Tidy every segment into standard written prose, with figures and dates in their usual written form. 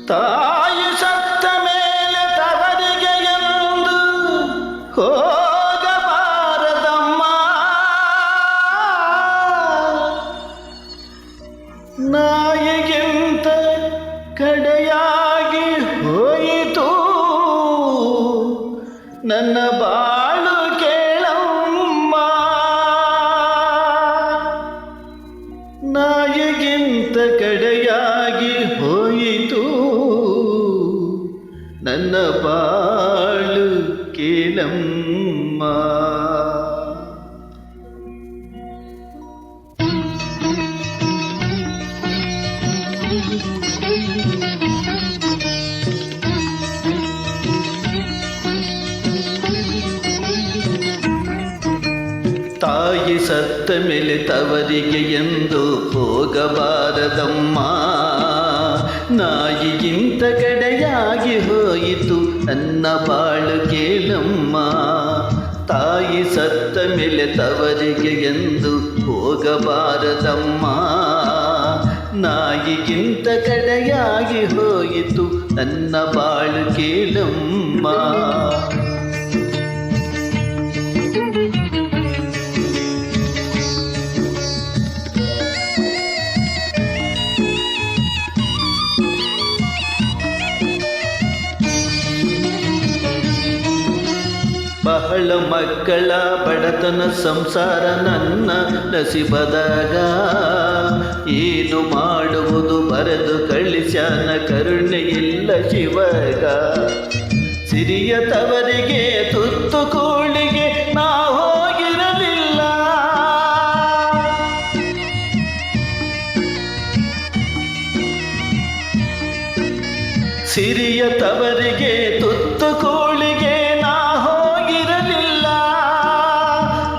ತಾಯಿ ಸತ್ತ ಮೇಲೆ ತವರಿಗೆ ಎಂದು ಹೋಗಬಾರದಮ್ಮ. ನಾಯಿಗಿಂತ ಕಡೆಯಾಗಿ ಹೋಯಿತು ನನ್ನ ಬಾಳು ಕೇಳಮ್ಮ. ನಾಯಿಗಿಂತ ಕಡೆಯಾಗಿ ಹೋಯಿತು ನನ್ನ ಬಾಳು ಕೇಳಮ್ಮ. ತಾಯಿ ಸತ್ತ ಮೇಲೆ ತವರಿಗೆ ಎಂದು ಹೋಗಬಾರದಮ್ಮ. ನಾಯಿಗಿಂತ ಕಡೆಯಾಗಿ ಹೋಯಿತು ನನ್ನ ಬಾಳು ಕೇಳಮ್ಮ. ತಾಯಿ ಸತ್ತ ಮೇಲೆ ತವರಿಗೆ ಎಂದು ಹೋಗಬಾರದಮ್ಮ. ನಾಯಿಗಿಂತ ಕಡೆಯಾಗಿ ಹೋಯಿತು ನನ್ನ ಬಾಳು ಕೇಳಮ್ಮ. ಬಹಳ ಮಕ್ಕಳ ಬಡತನ ಸಂಸಾರ ನನ್ನ ನಸಿಬದಾಗ ಏನು ಮಾಡುವುದು ಬರೆದು ಕಳಿಸ್ಯಾನ ಕರುಣೆ ಇಲ್ಲ ಶಿವಗ. ಸಿರಿಯ ತವರಿಗೆ ತುತ್ತು ಕೂಳಿಗೆ ನಾ ಹೋಗಿರಲಿಲ್ಲ. ಸಿರಿಯ ತವರಿಗೆ ತುತ್ತು ಕೂಳಿಗೆ ನಾ ಹೋಗಿರಲಿಲ್ಲ.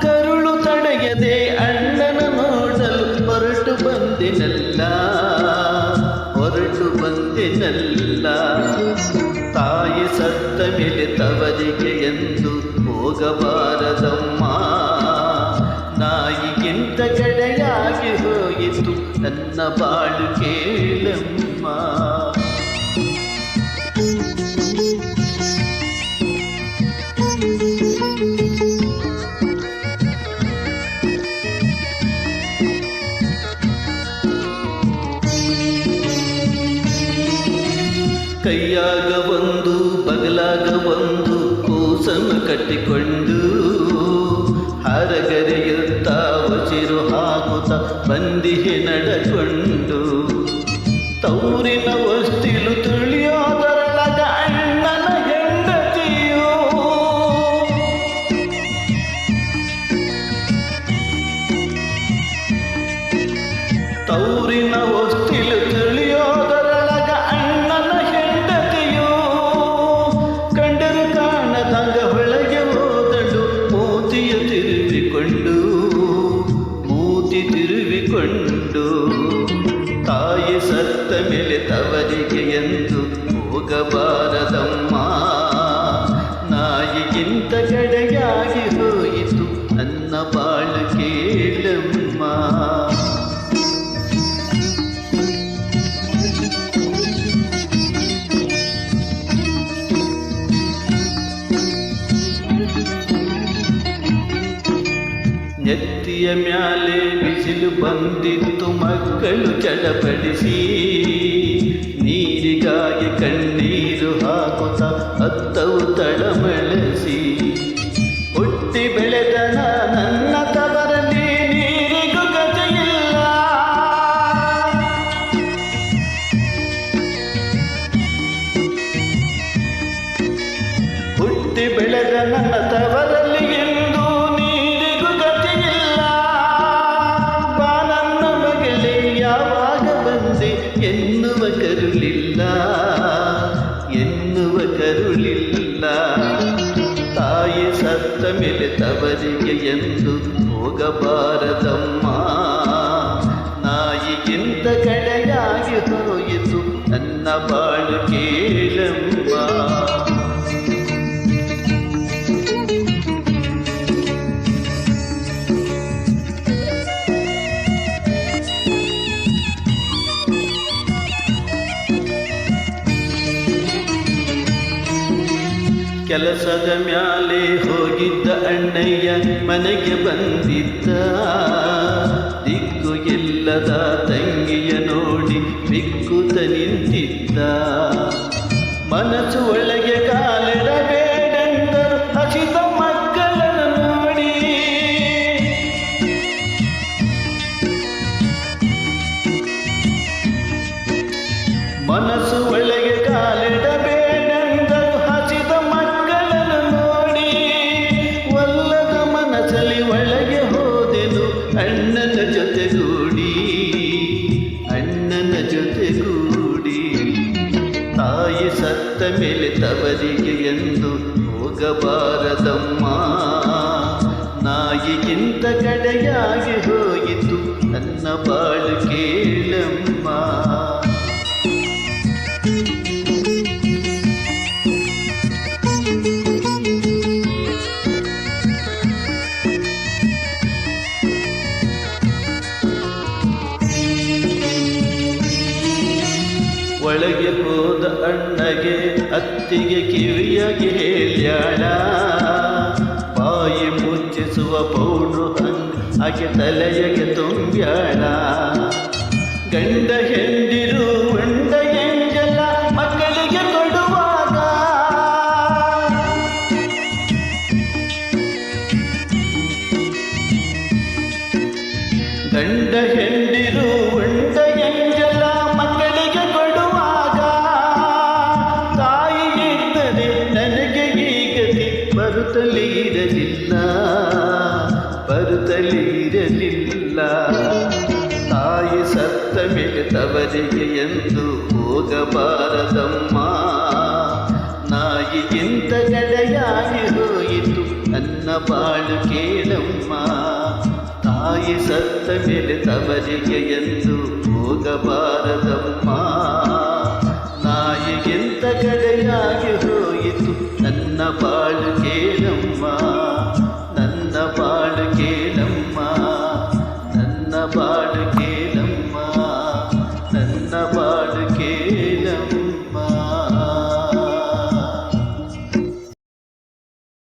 ಕರುಳು ತಡೆಯದೆ ಅಣ್ಣನ ನೋಡಲು ಹೊರಟು ಬಂದಿನಲ್ಲ. ತಾಯಿ ಸತ್ತ ಮೇಲೆ ತವರಿಗೆ ಎಂದು ಹೋಗಬಾರದಮ್ಮ. ನಾಯಿಗಿಂತ ಕಡೆಯಾಗಿ ಹೋಯಿತು ನನ್ನ ಬಾಳು ಕೇಳಮ್ಮ. ಕೈಯಾಗ ಒಂದು ಬಗಲಾಗ ಒಂದು ಕೂಸನ್ನು ಕಟ್ಟಿಕೊಂಡು ಹರಗರೆಯುತ್ತ ಉಸಿರು ಹಾಕುತ್ತ ಬಂದಿಹೆ ನಡಕೊಂಡು. ತೌರಿನ ವಸ್ತಿಲು ತುಳಿಯೋದರೊಳಗ ಅಣ್ಣನ ಹೆಂಡತಿಯೋ. ತೌರಿನ ವಸ್ತಿಲು ತುಳಿಯೋದರೊಳಗ ಅಣ್ಣನ ಹೆಂಡತಿಯೋ. ಕಂಡರು ಕಾಣದಂಗ ಹೊಳಗೆ ಹೋದಳು ಮೂತಿ ತಿರುವಿಕೊಂಡು. ತಾಯಿ ಸತ್ತ ಮೇಲೆ ತವರಿಗೆ ಎಂದು ಹೋಗಬಾರದಮ್ಮ. ನಾಯಿಗಿಂತ ಕಡೆಯಾಗಿ ಹೋಯಿತು ನನ್ನ ಬಾಳು ಕೇಳಮ್ಮ. ನೆತ್ತಿಯ ಮ್ಯಾಲೆ ಬಿಸಿಲು ಬಂದಿತ್ತು ಮಕ್ಕಳು ಚಡಪಡಿಸಿ. ನೀರಿಗಾಗಿ ಕಣ್ಣೀರು ಹಾಕುತ್ತ ಅತ್ತವು ತಡಮಳಿಸಿ. ಹುಟ್ಟಿ ಬೆಳೆದ ನನ್ನ ತವರಲ್ಲಿ ನೀರಿಗೂ ಗತಿಯಿಲ್ಲ. ಹುಟ್ಟಿ ಬೆಳೆದ ನನ್ನ ತವರಲ್ಲಿ ಎಂದು ನೀರಿಗೂ ಗತಿಯಿಲ್ಲ. ಬಾ ನನ್ನ ಮಗಳೇ ಯಾವಾಗ ಬಂದೆ ಎನ್ನು ಎನ್ನುವ ಕರುಳಿಲ್ಲ ಎನ್ನುವ ಕರುಳಿಲ್ಲ. ತಾಯಿ ಸತ್ತ ಮೇಲೆ ತವರಿಗೆ ಎಂದು ಹೋಗಬಾರದಮ್ಮ. ನಾಯಿಗಿಂತ ಕಡೆಯಾಗಿ ಹೋಯಿತು ನನ್ನ ಬಾಳು ಕೇಳಮ್ಮ. ಕೆಲಸದ ಮ್ಯಾಲೆ ಹೋಗಿದ್ದ ಅಣ್ಣಯ್ಯ ಮನೆಗೆ ಬಂದಿದ್ದ. ದಿಕ್ಕು ಇಲ್ಲದ ತಂಗಿಯ ನೋಡಿ ಬಿಕ್ಕುತ್ತ ನಿಂತಿದ್ದ. ಮನಸ್ಸು ಒಳಗೆ ಕಾಲಿಡಬೇಡೆಂದರು ಹಸಿದ ಮಕ್ಕಳನ್ನು ನೋಡಿ. ಮನಸ್ಸು ಒಳಗೆ ಕಾಲಿಡಬೇಡೆಂದರು ಹಸಿದ ಮಕ್ಕಳನ್ನು ನೋಡಿ. ಒಲ್ಲದ ಮನಸ್ಸಲ್ಲಿ ಒಳಗೆ ಹೋದೆನು ಅಣ್ಣನ ಜೊತೆಗೂಡಿ ಅಣ್ಣನ ಜೊತೆಗೂಡಿ. ತಾಯಿ ಸತ್ತ ಮೇಲೆ ತವರಿಗೆ ಎಂದು ಹೋಗಬಾರದಮ್ಮ. ನಾಯಿಗಿಂತ ಕಡೆಯಾಗಿ ಹೋಯಿತು ನನ್ನ ಬಾಳು ಕೇಳಮ್ಮ. ಒಳಗೆ ಹೋದ ಅಣ್ಣಗೆ ಅತ್ತಿಗೆ ಕಿವಿಯಾಗಿ ಹೇಳ್ಯಾಳ. ಬಾಯಿ ಮುಚ್ಚಿಸುವ ಪೌಡ್ರು ಹಾಗೆ ತಲೆಯಗೆ ತುಂಬ್ಯಾಳ. ಗಂಡ ಹೆಂಡಿರು ಉಂಡ ಎಂಜಲ ಮಕ್ಕಳಿಗೆ ಕೊಡುವಾಗ. ಗಂಡ ಹೆಂಡಿರು ಉಂಡ ಎಂಜಲ ಮಕ್ಕಳಿಗೆ ಕೊಡುವಾಗ. ತಾಯಿ ಇದ್ದರೆ ನನಗೆ ಈ ಗತಿ ಬರುತ್ತಲಿರಲಿಲ್ಲ ಬರುತ್ತಲಿರಲಿಲ್ಲ. ತಾಯಿ ಸತ್ತ ಮೇಲೆ ತವರಿಗೆ ಎಂದು ಹೋಗಬಾರದಮ್ಮ. ನಾಯಿಗಿಂತ ಕಡೆಯಾಗಿ ಹೋಯಿತು ನನ್ನ ಬಾಳು ಕೇಳಮ್ಮ. ತಾಯಿ ಸತ್ತ ಮೇಲೆ ತವರಿಗೆ ಎಂದು ಹೋಗಬಾರದಮ್ಮ.